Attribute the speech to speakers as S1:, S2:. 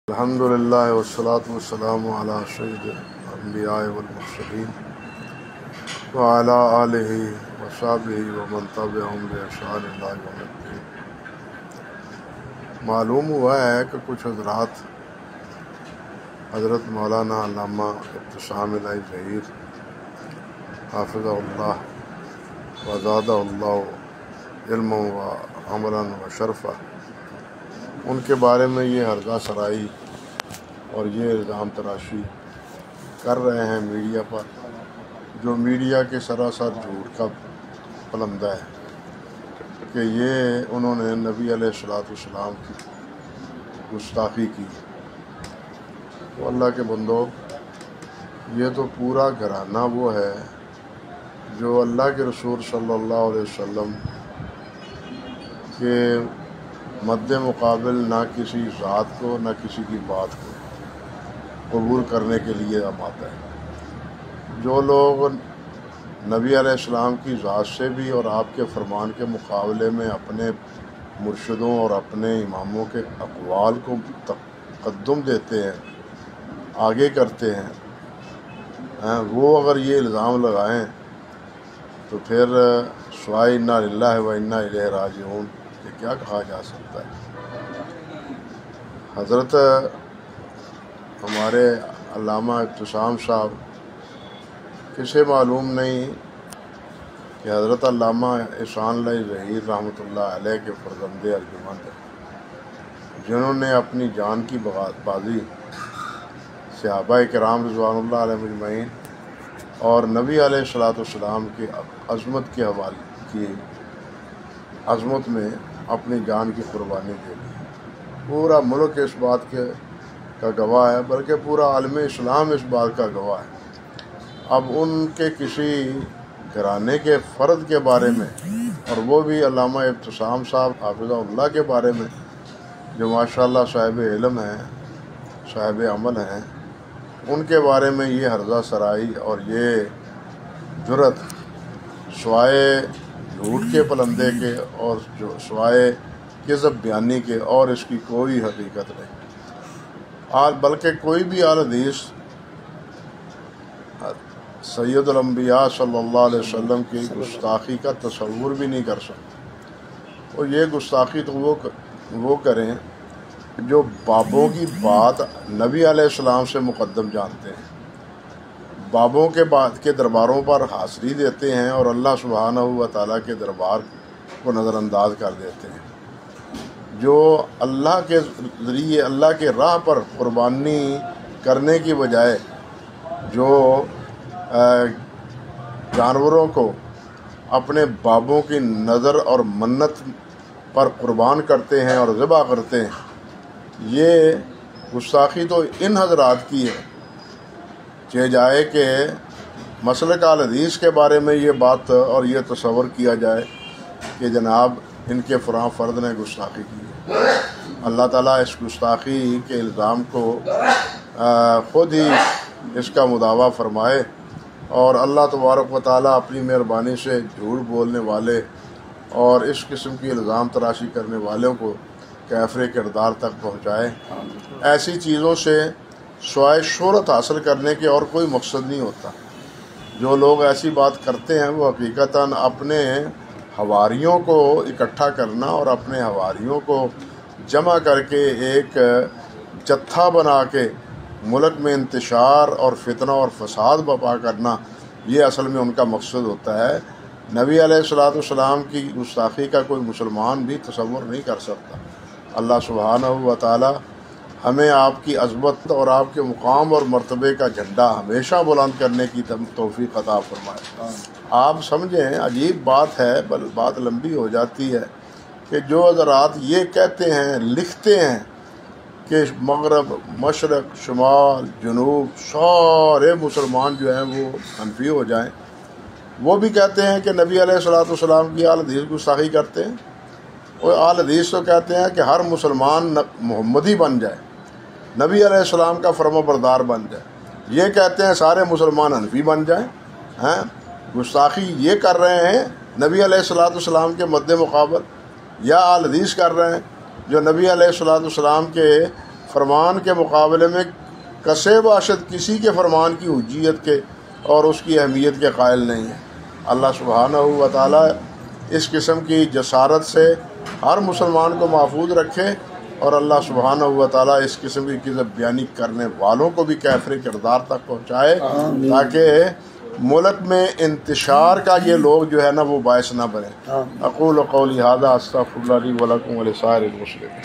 S1: الحمدللہ والصلاة والسلام علی سید الانبیاء والمرسلین وعلی آلہ وصحبہ ومن تبعہم بإحسان الی یوم الدین۔ معلوم ہوا ہے کہ کچھ حضرات حضرت مولانا علامہ ابتسام الہی ظہیر حافظہ اللہ وزادہ اللہ علما و عملا و شرفا، ان کے بارے میں یہ ہرزہ سرائی اور یہ الزام تراشی کر رہے ہیں میڈیا پر، جو میڈیا کے سراسر جھوٹ کا پلندہ ہے کہ یہ انہوں نے نبی علیہ السلام کی گستاخی کی۔ تو اللہ کے بندو، یہ تو پورا گھرانہ وہ ہے جو اللہ کے رسول صلی اللہ علیہ وسلم کے مد مقابل نہ کسی ذات کو نہ کسی کی بات کو قبول کرنے کے لیے آمادہ ہے۔ جو لوگ نبی علیہ السلام کی ذات سے بھی اور آپ کے فرمان کے مقابلے میں اپنے مرشدوں اور اپنے اماموں کے اقوال کو تقدم دیتے ہیں، آگے کرتے ہیں، وہ اگر یہ الزام لگائیں تو پھر سوائے انا للہ و انا الیہ راجعون کہ کیا کہا جا سکتا ہے۔ حضرت ہمارے علامہ ابتسام صاحب کسے معلوم نہیں کہ حضرت علامہ احسان اللہ ظہیر رحمۃ اللہ علیہ کے فرزند ارجمند ہیں، جنہوں نے اپنی جان کی بازی صحابہ کرام رضوان اللہ علیہ مجمعین اور نبی علیہ السلام کی عظمت کے حوالے کی عظمت میں اپنی جان کی قربانی دے دی۔ پورا ملک اس بات کا گواہ ہے، بلکہ پورا عالم اسلام اس بات کا گواہ ہے۔ اب ان کے کسی گھرانے کے فرد کے بارے میں، اور وہ بھی علامہ ابتسام صاحب حافظہ اللہ کے بارے میں، جو ماشاءاللہ صاحب علم ہیں، صاحب عمل ہیں، ان کے بارے میں یہ ہرزہ سرائی اور یہ جرت سوائے جھوٹ کے پلندے کے اور جو سوائے کذب بیانی کے اور اس کی کوئی حقیقت نہیں۔ بلکہ کوئی بھی اہل حدیث سید الانبیاء صلی اللہ علیہ وسلم کی گستاخی کا تصور بھی نہیں کر سکتا۔ اور یہ گستاخی تو وہ کریں جو بابوں کی بات نبی علیہ السلام سے مقدم جانتے ہیں، بابوں کے درباروں پر حاضری دیتے ہیں اور اللہ سبحانہ و تعالیٰ کے دربار کو نظر انداز کر دیتے ہیں، جو اللہ کے ذریعے اللہ کے راہ پر قربانی کرنے کی بجائے جو جانوروں کو اپنے بابوں کی نظر اور منت پر قربان کرتے ہیں اور ذبح کرتے ہیں۔ یہ گستاخی تو ان حضرات کی ہے کہ جائے کہ مسلک اہل حدیث کے بارے میں یہ بات اور یہ تصور کیا جائے کہ جناب ان کے فلاں فرد نے گستاخی کی ہے۔ اللہ تعالیٰ اس گستاخی کے الزام کو خود ہی اس کا مداوع فرمائے، اور اللہ تبارک و تعالیٰ اپنی مہربانی سے جھوٹ بولنے والے اور اس قسم کی الزام تراشی کرنے والوں کو کیفر کردار تک پہنچائے۔ ایسی چیزوں سے سوائے شہرت حاصل کرنے کے اور کوئی مقصد نہیں ہوتا۔ جو لوگ ایسی بات کرتے ہیں وہ حقیقتاً اپنے حواریوں کو اکٹھا کرنا اور اپنے حواریوں کو جمع کر کے ایک جتھا بنا کے ملک میں انتشار اور فتنہ اور فساد برپا کرنا، یہ اصل میں ان کا مقصد ہوتا ہے۔ نبی علیہ السلام کی گستاخی کا کوئی مسلمان بھی تصور نہیں کر سکتا۔ اللہ سبحانہ و تعالی ہمیں آپ کی عظمت اور آپ کے مقام اور مرتبے کا جھنڈا ہمیشہ بلند کرنے کی توفیق عطا فرمائے۔ آپ سمجھیں، عجیب بات ہے، بات لمبی ہو جاتی ہے کہ جو حضرات یہ کہتے ہیں، لکھتے ہیں کہ مغرب، مشرق، شمال، جنوب سارے مسلمان جو ہیں وہ حنفی ہو جائیں، وہ بھی کہتے ہیں کہ نبی علیہ السلام کی اہل حدیث گستاخی کرتے ہیں۔ اور اہل حدیث تو کہتے ہیں کہ ہر مسلمان محمدی بن جائے، نبی علیہ السلام کا فرما بردار بن جائے۔ یہ کہتے ہیں سارے مسلمان حنفی بن جائیں۔ گستاخی یہ کر رہے ہیں نبی علیہ السلام کے مد مقابل، یا اہل حدیث کر رہے ہیں جو نبی علیہ السلام کے فرمان کے مقابلے میں کسے باشد کسی کے فرمان کی حجیت کے اور اس کی اہمیت کے قائل نہیں ہے۔ اللہ سبحانہ و تعالیٰ اس قسم کی جسارت سے ہر مسلمان کو محفوظ رکھے، اور اللہ سبحانہ و تعالیٰ اس قسم کی کذب بیانی کرنے والوں کو بھی کافر کردار تک پہنچائے، تاکہ ملک میں انتشار کا یہ لوگ جو ہے نا وہ باعث نہ بنے۔ اقول قولی ھذا استغفر اللہ لی ولکم ولسائر المسلمین۔